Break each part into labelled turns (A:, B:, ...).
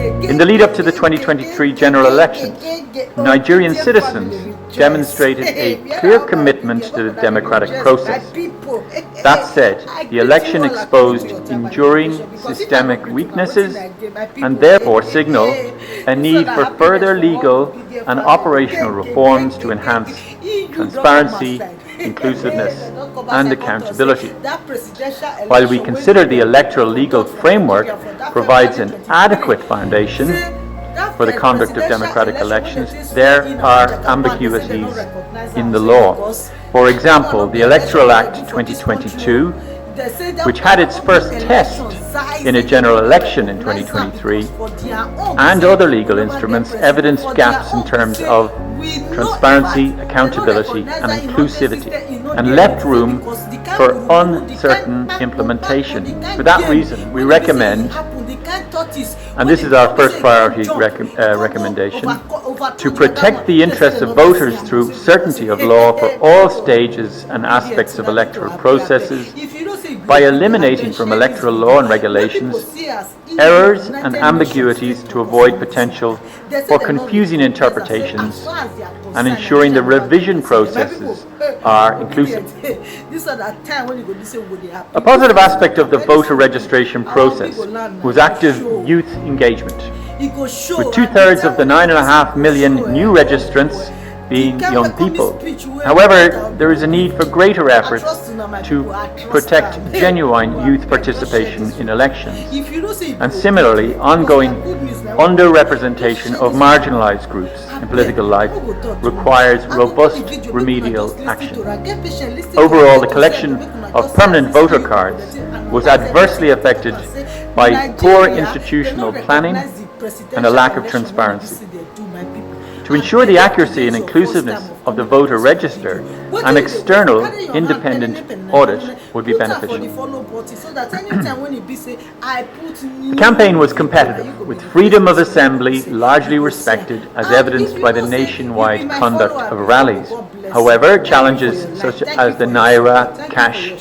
A: In the lead up to the 2023 general elections, Nigerian citizens demonstrated a clear commitment to the democratic process. That said, the election exposed enduring systemic weaknesses and therefore signaled a need for further legal and operational reforms to enhance transparency, inclusiveness and accountability. While we consider the electoral legal framework provides an adequate foundation for the conduct of democratic elections, there are ambiguities in the law. For example, the Electoral Act 2022, which had its first test in a general election in 2023, and other legal instruments evidenced gaps in terms of transparency, accountability and inclusivity, and left room for uncertain implementation. For that reason, we recommend, and this is our first priority recommendation, to protect the interests of voters through certainty of law for all stages and aspects of electoral processes by eliminating from electoral law and regulations errors and ambiguities to avoid potential for confusing interpretations and ensuring the revision processes are inclusive. A positive aspect of the voter registration process was active youth engagement, with 2/3 of the 9.5 million new registrants being young people. However, there is a need for greater efforts to protect genuine youth participation in elections, and similarly, ongoing underrepresentation of marginalized groups in political life requires robust remedial action. Overall, the collection of permanent voter cards was adversely affected by poor institutional planning and a lack of transparency. To ensure the accuracy and inclusiveness of the voter register, an external independent audit would be beneficial. The campaign was competitive, with freedom of assembly largely respected, as evidenced by the nationwide conduct of rallies. However, challenges such as the naira, cash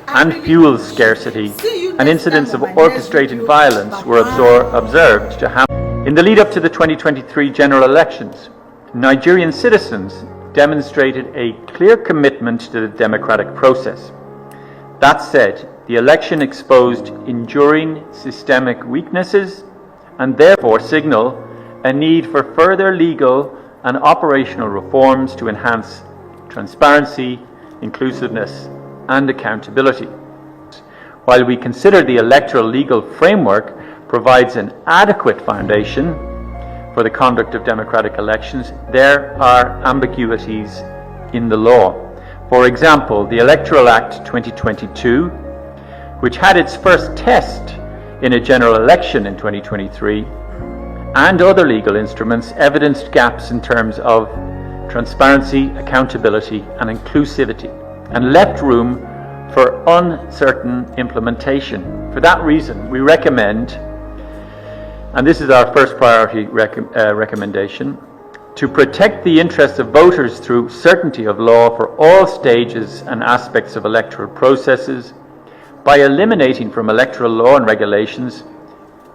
A: and fuel scarcity and incidents of orchestrated violence were observed to happen. In the lead up to the 2023 general elections, Nigerian citizens demonstrated a clear commitment to the democratic process. That said, the election exposed enduring systemic weaknesses and therefore signaled a need for further legal and operational reforms to enhance transparency, inclusiveness and accountability. While we consider the electoral legal framework provides an adequate foundation for the conduct of democratic elections, there are ambiguities in the law. For example, the Electoral Act 2022, which had its first test in a general election in 2023, and other legal instruments evidenced gaps in terms of transparency, accountability and inclusivity, and left room for uncertain implementation. For that reason, we recommend, and this is our first priority recommendation, to protect the interests of voters through certainty of law for all stages and aspects of electoral processes by eliminating from electoral law and regulations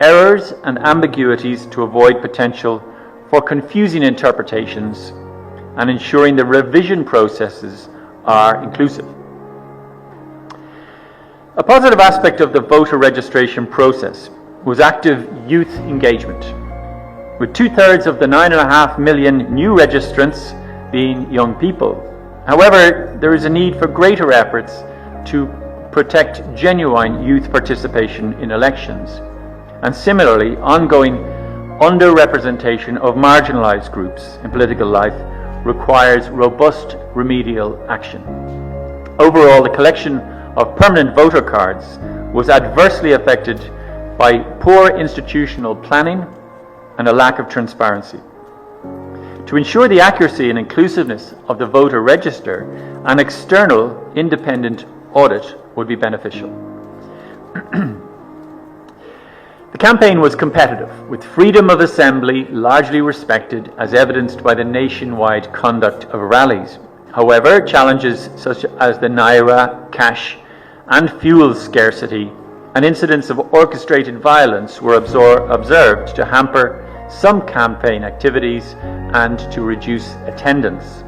A: errors and ambiguities to avoid potential for confusing interpretations and ensuring the revision processes are inclusive. A positive aspect of the voter registration process was active youth engagement, with 2/3 of the 9.5 million new registrants being young people. However, there is a need for greater efforts to protect genuine youth participation in elections, and similarly, ongoing underrepresentation of marginalized groups in political life requires robust remedial action. Overall, the collection of permanent voter cards was adversely affected by poor institutional planning and a lack of transparency. To ensure the accuracy and inclusiveness of the voter register, an external independent audit would be beneficial. The campaign was competitive, with freedom of assembly largely respected, as evidenced by the nationwide conduct of rallies. However, challenges such as the naira, cash and fuel scarcity and incidents of orchestrated violence were observed to hamper some campaign activities and to reduce attendance.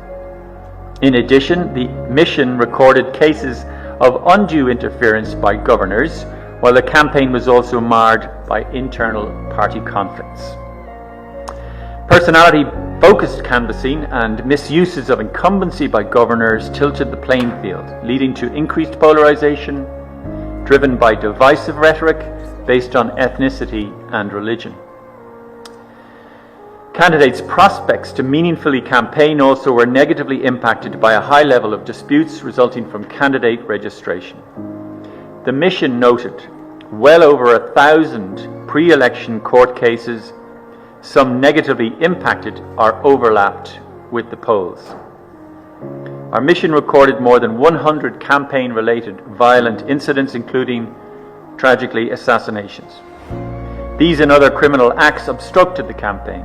A: In addition, the mission recorded cases of undue interference by governors, while the campaign was also marred by internal party conflicts. Personality-focused canvassing and misuses of incumbency by governors tilted the playing field, leading to increased polarization, driven by divisive rhetoric based on ethnicity and religion. Candidates' prospects to meaningfully campaign also were negatively impacted by a high level of disputes resulting from candidate registration. The mission noted well over 1,000 pre-election court cases, some negatively impacted or overlapped with the polls. Our mission recorded more than 100 campaign-related violent incidents, including, tragically, assassinations. These and other criminal acts obstructed the campaign,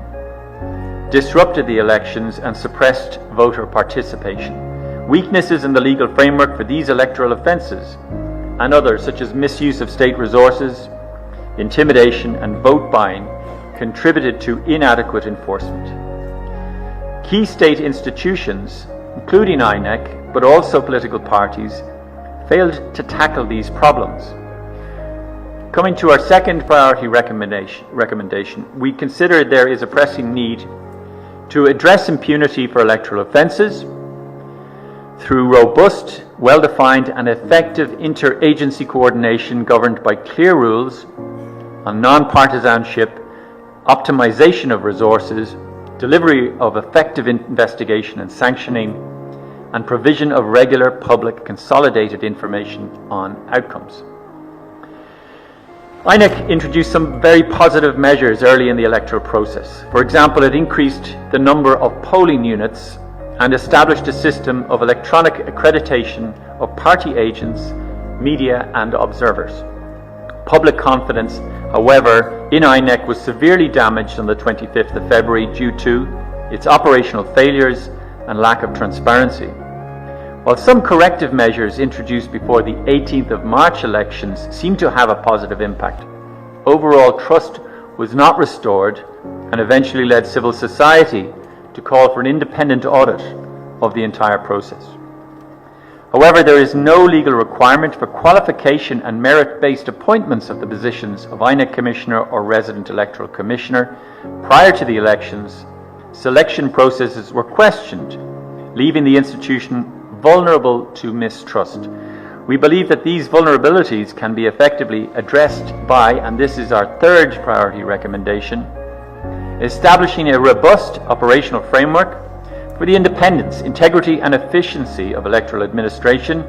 A: disrupted the elections, and suppressed voter participation. Weaknesses in the legal framework for these electoral offences and others, such as misuse of state resources, intimidation, and vote buying, contributed to inadequate enforcement. Key state institutions, including INEC, but also political parties, failed to tackle these problems. Coming to our second priority recommendation, we consider there is a pressing need to address impunity for electoral offences through robust, well-defined and effective interagency coordination governed by clear rules on non-partisanship, optimization of resources, delivery of effective investigation and sanctioning, and provision of regular public consolidated information on outcomes. INEC introduced some very positive measures early in the electoral process. For example, it increased the number of polling units and established a system of electronic accreditation of party agents, media and observers. Public confidence, however, in INEC was severely damaged on the 25th of February due to its operational failures and lack of transparency. While some corrective measures introduced before the 18th of March elections seemed to have a positive impact, overall trust was not restored and eventually led civil society to call for an independent audit of the entire process. However, there is no legal requirement for qualification and merit-based appointments of the positions of INEC Commissioner or Resident Electoral Commissioner. Prior to the elections, selection processes were questioned, leaving the institution vulnerable to mistrust. We believe that these vulnerabilities can be effectively addressed by, and this is our third priority recommendation, establishing a robust operational framework for the independence, integrity and efficiency of electoral administration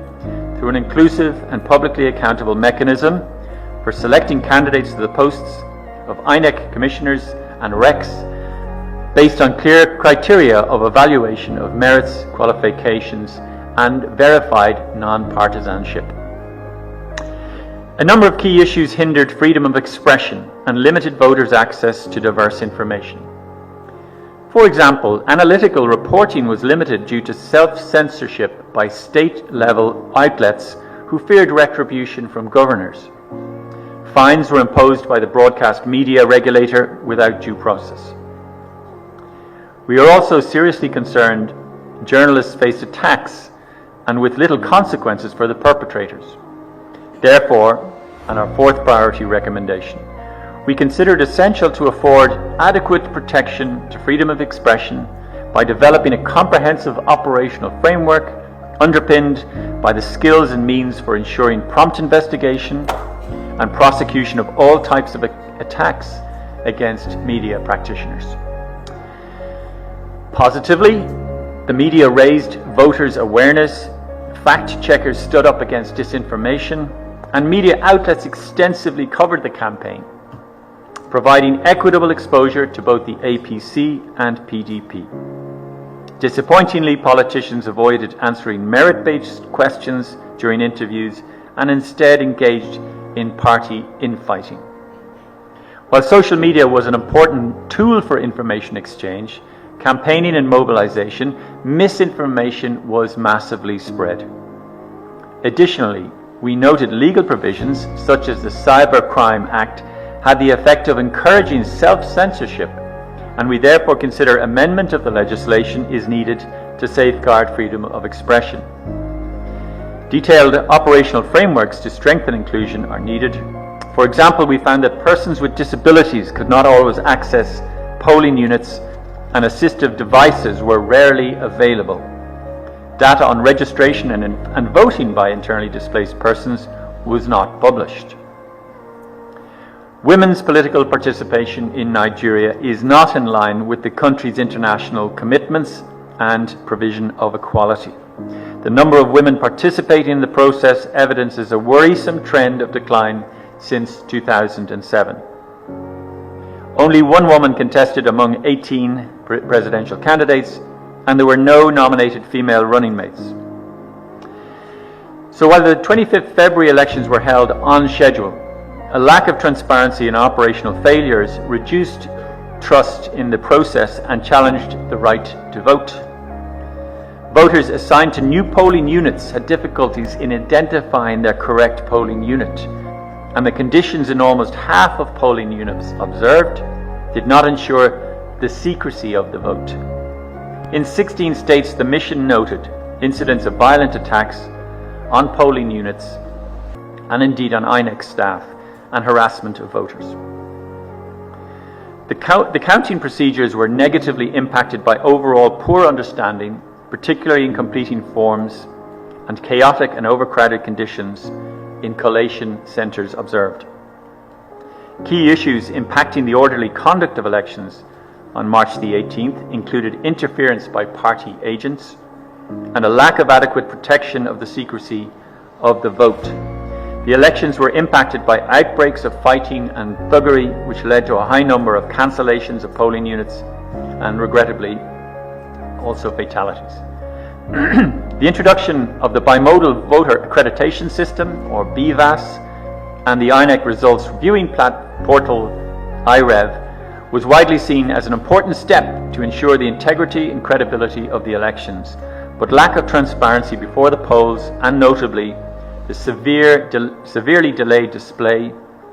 A: through an inclusive and publicly accountable mechanism for selecting candidates to the posts of INEC commissioners and recs based on clear criteria of evaluation of merits, qualifications and verified non-partisanship. A number of key issues hindered freedom of expression and limited voters' access to diverse information. For example, analytical reporting was limited due to self-censorship by state-level outlets who feared retribution from governors. Fines were imposed by the broadcast media regulator without due process. We are also seriously concerned journalists face attacks and with little consequences for the perpetrators. Therefore, and our fourth priority recommendation, we consider it essential to afford adequate protection to freedom of expression by developing a comprehensive operational framework underpinned by the skills and means for ensuring prompt investigation and prosecution of all types of attacks against media practitioners. Positively, the media raised voters' awareness, fact-checkers stood up against disinformation, and media outlets extensively covered the campaign, providing equitable exposure to both the APC and PDP. Disappointingly, politicians avoided answering merit-based questions during interviews and instead engaged in party infighting. While social media was an important tool for information exchange, campaigning and mobilization, misinformation was massively spread. Additionally, we noted legal provisions, such as the Cybercrime Act, had the effect of encouraging self-censorship, and we therefore consider amendment of the legislation is needed to safeguard freedom of expression. Detailed operational frameworks to strengthen inclusion are needed. For example, we found that persons with disabilities could not always access polling units and assistive devices were rarely available. Data on registration and voting by internally displaced persons was not published. Women's political participation in Nigeria is not in line with the country's international commitments and provision of equality. The number of women participating in the process evidences a worrisome trend of decline since 2007. Only one woman contested among 18 presidential candidates, and there were no nominated female running mates. So while the 25th February elections were held on schedule, a lack of transparency and operational failures reduced trust in the process and challenged the right to vote. Voters assigned to new polling units had difficulties in identifying their correct polling unit, and the conditions in almost half of polling units observed did not ensure the secrecy of the vote. In 16 states, the mission noted incidents of violent attacks on polling units and indeed on INEC staff and harassment of voters. The counting procedures were negatively impacted by overall poor understanding, particularly in completing forms, and chaotic and overcrowded conditions in collation centres observed. Key issues impacting the orderly conduct of elections on March the 18th included interference by party agents and a lack of adequate protection of the secrecy of the vote. The elections were impacted by outbreaks of fighting and thuggery, which led to a high number of cancellations of polling units and, regrettably, also fatalities. The introduction of the bimodal voter accreditation system, or BVAS, and the INEC results viewing portal IREV was widely seen as an important step to ensure the integrity and credibility of the elections, but lack of transparency before the polls, and notably the severely delayed display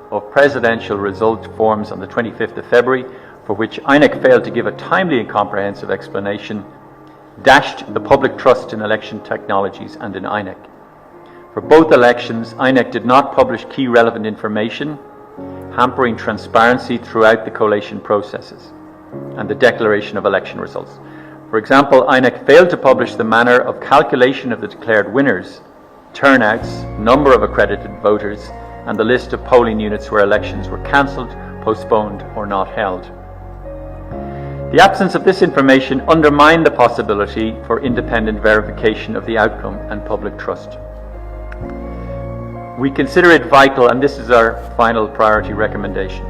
A: of presidential result forms on the 25th of February, for which INEC failed to give a timely and comprehensive explanation, dashed the public trust in election technologies and in INEC. For both elections, INEC did not publish key relevant information, hampering transparency throughout the collation processes and the declaration of election results. For example, INEC failed to publish the manner of calculation of the declared winners, turnouts, number of accredited voters, and the list of polling units where elections were cancelled, postponed, or not held. The absence of this information undermined the possibility for independent verification of the outcome and public trust. We consider it vital, and this is our final priority recommendation,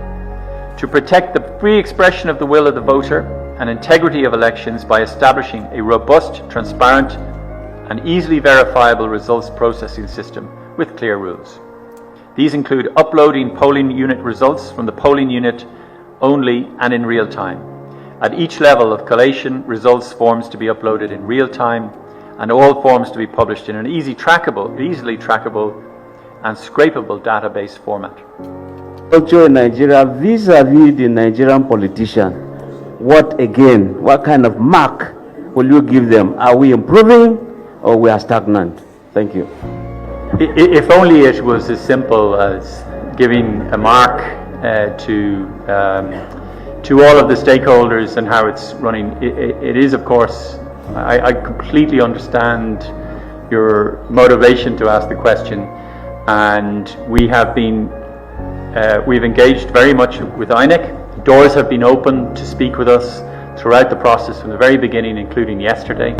A: to protect the free expression of the will of the voter and integrity of elections by establishing a robust, transparent, and easily verifiable results processing system with clear rules. These include uploading polling unit results from the polling unit only and in real time. At each level of collation, results forms to be uploaded in real time, and all forms to be published in an easily trackable and scrapable database format.
B: Culture in Nigeria vis-a-vis the Nigerian politician, what kind of mark will you give them? Are we improving or we are stagnant? Thank you.
A: If only it was as simple as giving a mark to all of the stakeholders and how it's running. It is, of course, I completely understand your motivation to ask the question, and we have been, we've engaged very much with INEC. Doors have been open to speak with us throughout the process from the very beginning, including yesterday.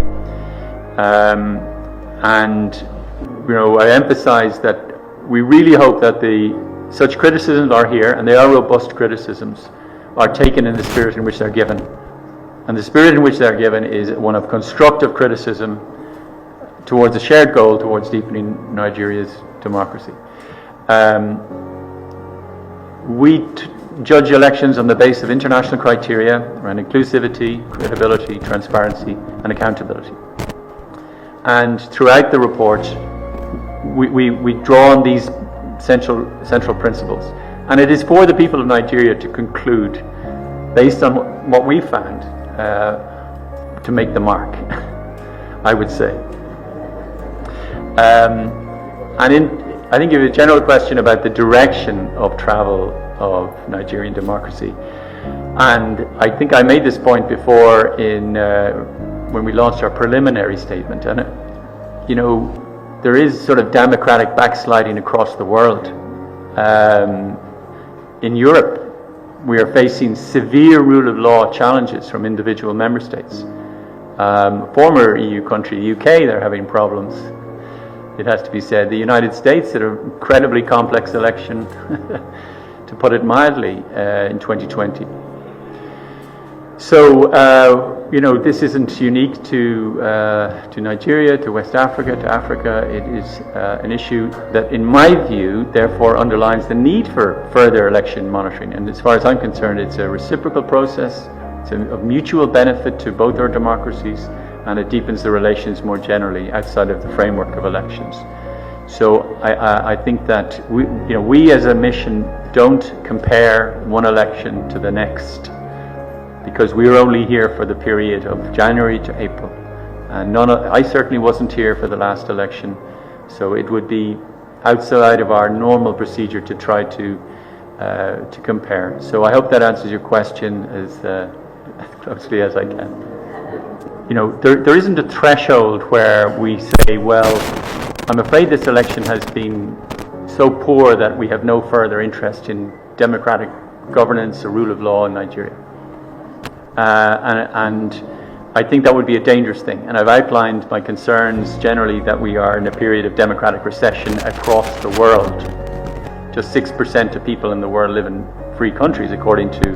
A: And I emphasize that we really hope that such criticisms are here, and they are robust criticisms, are taken in the spirit in which they're given. And the spirit in which they're given is one of constructive criticism towards a shared goal towards deepening Nigeria's democracy. We judge elections on the basis of international criteria around inclusivity, credibility, transparency, and accountability. And throughout the report, we draw on these central principles, and it is for the people of Nigeria to conclude, based on what we found, to make the mark, I would say. I think you have a general question about the direction of travel of Nigerian democracy, and I think I made this point before when we launched our preliminary statement. And there is sort of democratic backsliding across the world. In Europe, we are facing severe rule of law challenges from individual member states. Former EU country, the UK, they're having problems. It has to be said. The United States had an incredibly complex election, to put it mildly, in 2020. So, this isn't unique to Nigeria, to West Africa, to Africa. It is an issue that, in my view, therefore underlines the need for further election monitoring. And as far as I'm concerned, it's a reciprocal process. It's of mutual benefit to both our democracies, and it deepens the relations more generally outside of the framework of elections. So I think that we as a mission don't compare one election to the next, because we were only here for the period of January to April, and I certainly wasn't here for the last election, so it would be outside of our normal procedure to try to compare. So I hope that answers your question as closely as I can. There isn't a threshold where we say, well, I'm afraid this election has been so poor that we have no further interest in democratic governance or rule of law in Nigeria. And I think that would be a dangerous thing. And I've outlined my concerns generally that we are in a period of democratic recession across the world. Just 6% of people in the world live in free countries, according to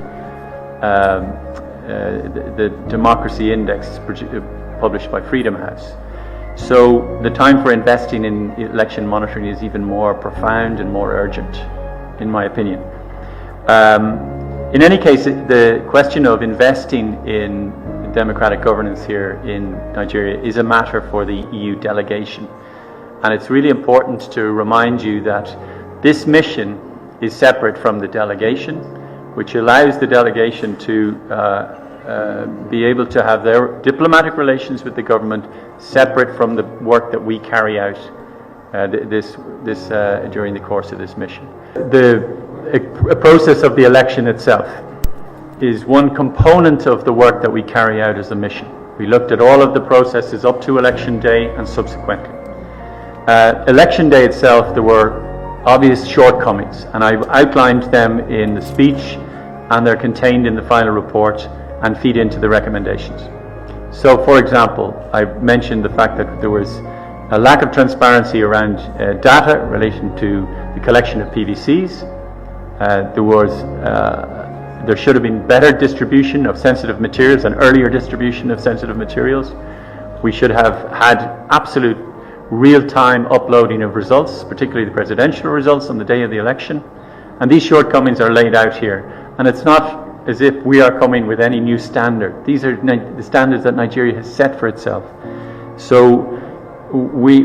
A: the Democracy Index published by Freedom House. So the time for investing in election monitoring is even more profound and more urgent, in my opinion. In any case, the question of investing in democratic governance here in Nigeria is a matter for the EU delegation. And it's really important to remind you that this mission is separate from the delegation, which allows the delegation to be able to have their diplomatic relations with the government separate from the work that we carry out during the course of this mission. The process of the election itself is one component of the work that we carry out as a mission. We looked at all of the processes up to election day and subsequently. Election day itself, there were obvious shortcomings, and I've outlined them in the speech, and they're contained in the final report and feed into the recommendations. So, for example, I mentioned the fact that there was a lack of transparency around data in relation to the collection of PVCs. There should have been better distribution of sensitive materials and earlier distribution of sensitive materials. We should have had absolute real-time uploading of results, particularly the presidential results on the day of the election. And these shortcomings are laid out here. And it's not as if we are coming with any new standard. These are the standards that Nigeria has set for itself. So we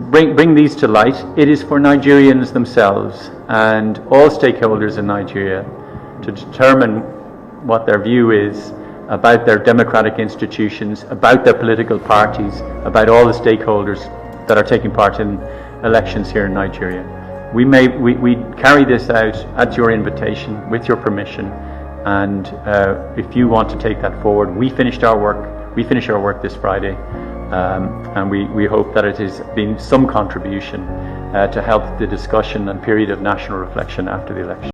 A: bring these to light. It is for Nigerians themselves and all stakeholders in Nigeria to determine what their view is about their democratic institutions, about their political parties, about all the stakeholders that are taking part in elections here in Nigeria. We carry this out at your invitation, with your permission, and if you want to take that forward, we finish our work this Friday, and we hope that it has been some contribution to help the discussion and period of national reflection after the election.